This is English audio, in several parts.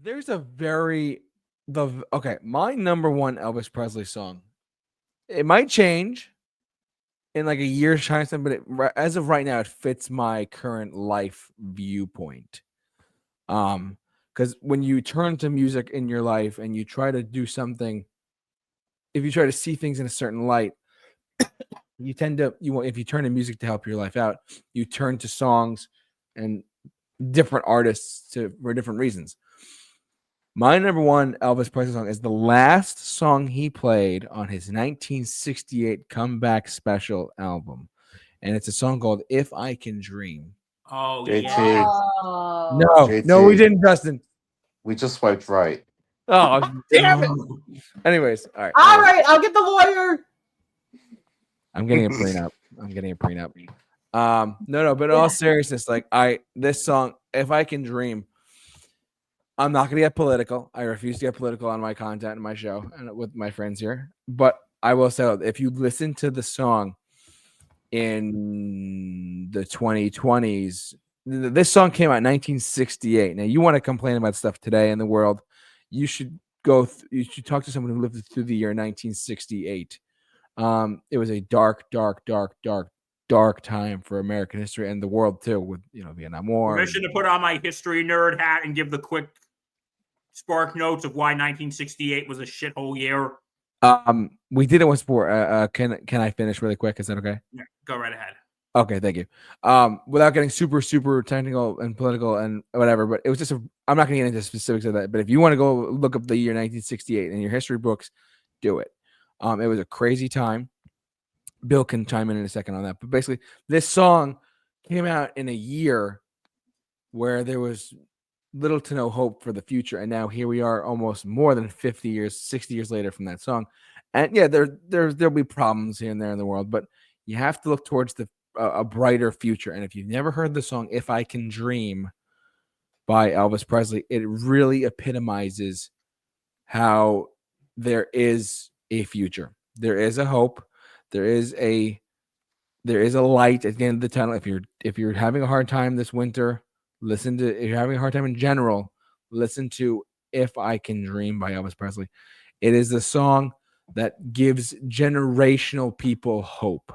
There's a very my number one Elvis Presley song. It might change in like a year's time, but as of right now, it fits my current life viewpoint. Because when you turn to music in your life and you try to do something, if you try to see things in a certain light, you tend to if you turn to music to help your life out, you turn to songs and different artists for different reasons. My number one Elvis Presley song is the last song he played on his 1968 comeback special album, and it's a song called "If I Can Dream." Oh yeah. JT, No, Oh. no, we JT, didn't, Dustin. we just swiped right. Oh, damn it. No. Anyways, all right. All right, I'll get the lawyer. I'm getting a prenup. No, but in all seriousness, like this song, "If I Can Dream," I'm not gonna get political. I refuse to get political on my content and my show and with my friends here. But I will say, if you listen to the song in the 2020s, this song came out in 1968. Now, you want to complain about stuff today in the world, you should you should talk to someone who lived through the year 1968. It was a dark, dark, dark, dark, dark time for American history and the world too, with Vietnam War. Permission to put on my history nerd hat and give the quick spark notes of why 1968 was a shithole year. We did it once before. Can I finish really quick? Is that okay? Yeah, go right ahead. Okay, thank you. Without getting super, super technical and political and whatever, but it was just I'm not going to get into specifics of that. But if you want to go look up the year 1968 in your history books, do it. It was a crazy time. Bill can chime in a second on that. But basically, this song came out in a year where there was little to no hope for the future, and now here we are, almost more than 50 years, 60 years later from that song. And yeah, there'll be problems here and there in the world, but you have to look towards a brighter future. And if you've never heard the song "If I Can Dream" by Elvis Presley, it really epitomizes how there is a future. There is a hope. There is a light at the end of the tunnel. If you're having a hard time this winter, if you're having a hard time in general, listen to "If I Can Dream" by Elvis Presley. It is the song that gives generational people hope.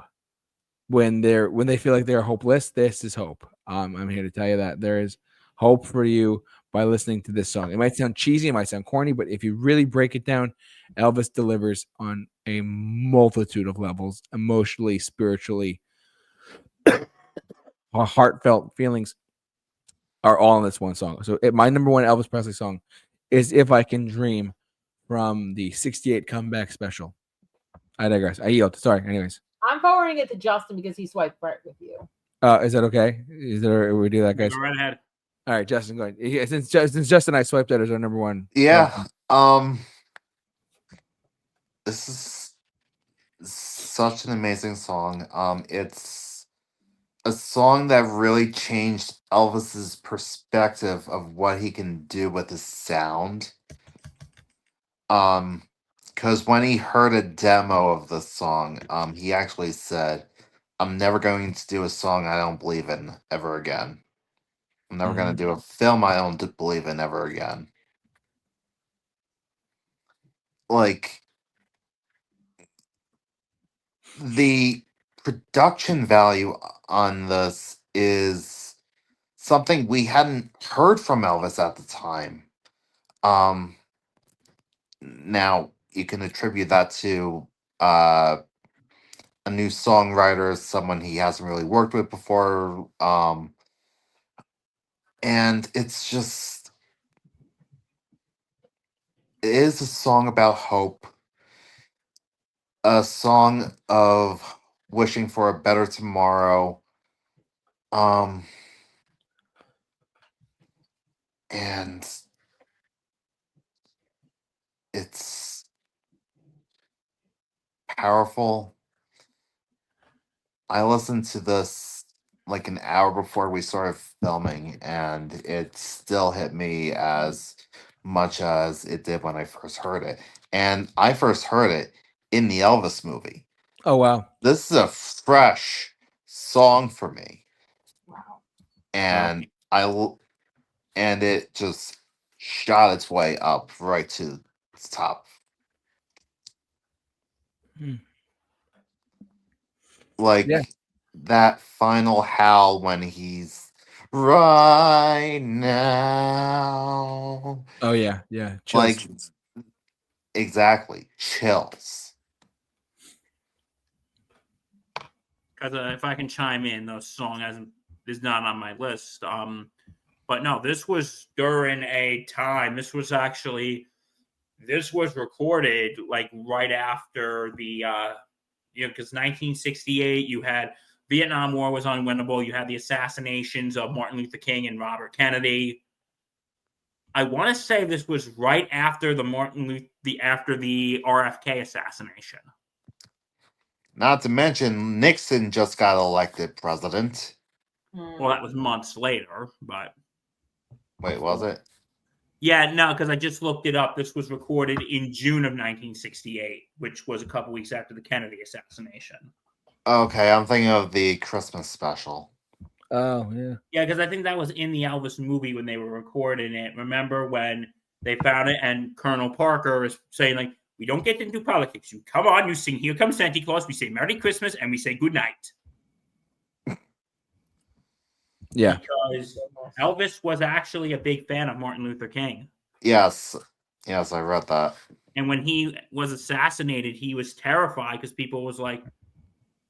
When they feel like they're hopeless, this is hope. I'm here to tell you that there is hope for you by listening to this song. It might sound cheesy, it might sound corny, but if you really break it down, Elvis delivers on a multitude of levels, emotionally, spiritually, heartfelt feelings are all in this one song. So my number one Elvis Presley song is "If I Can Dream" from the 68 comeback special. I digress. I yield. Sorry. Anyways. I'm forwarding it to Justin because he swiped right with you. Is that okay? We do that, guys? Go right ahead. All right, Justin, go ahead. Yeah, since Justin and I swiped that as our number one. Yeah. This is such an amazing song. It's a song that really changed Elvis's perspective of what he can do with his sound. Because when he heard a demo of the song, he actually said, "I'm never going to do a song I don't believe in ever again. I'm never going to do a film I don't believe in ever again." Like, the production value on this is something we hadn't heard from Elvis at the time. Now you can attribute that to a new songwriter, someone he hasn't really worked with before. And it's just, it is a song about hope, a song of wishing for a better tomorrow. And it's powerful. I listened to this like an hour before we started filming, and it still hit me as much as it did when I first heard it. And I first heard it in the Elvis movie. Oh wow! This is a fresh song for me. Wow. And and it just shot its way up right to the top. Like Yeah. that final howl when he's right now. Oh yeah, yeah. Chills. Like exactly. Chills. Because if I can chime in, the song is not on my list. But no, this was during a time. This was recorded like right after the because 1968 you had Vietnam War was unwinnable. You had the assassinations of Martin Luther King and Robert Kennedy. I want to say this was right after the RFK assassination. Not to mention Nixon just got elected president. Well, that was months later, but Wait, was it? yeah, no, because I just looked it up. This was recorded in June of 1968, which was a couple weeks after the Kennedy assassination. Okay, I'm thinking of the Christmas special. Oh yeah. Yeah, because I think that was in the Elvis movie when they were recording it. Remember when they found it and Colonel Parker is saying, like, we don't get into politics. You come on, you sing Here Comes Santa Claus, we say Merry Christmas, and we say good night. Yeah. Because Elvis was actually a big fan of Martin Luther King. Yes, I read that. And when he was assassinated, he was terrified because people was like,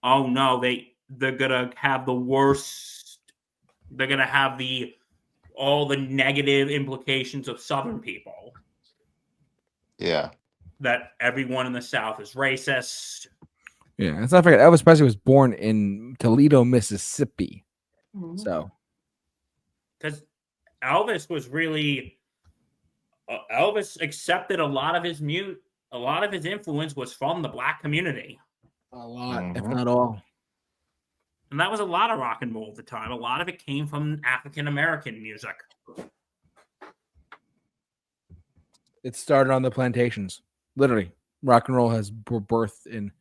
oh no, they're gonna have the worst, they're gonna have all the negative implications of Southern people. Yeah. That everyone in the South is racist. Yeah. Let's not forget Elvis Presley was born in Toledo, Mississippi. So Because Elvis was really Elvis accepted a lot of his influence was from the black community. a lot, if Mhm. not all. And that was a lot of rock and roll at the time. A lot of it came from African American music. It started on the plantations. Literally, rock and roll has birth in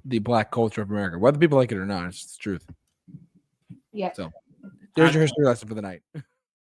the black culture of America, whether people like it or not. It's the truth. Yeah. So there's your history lesson for the night.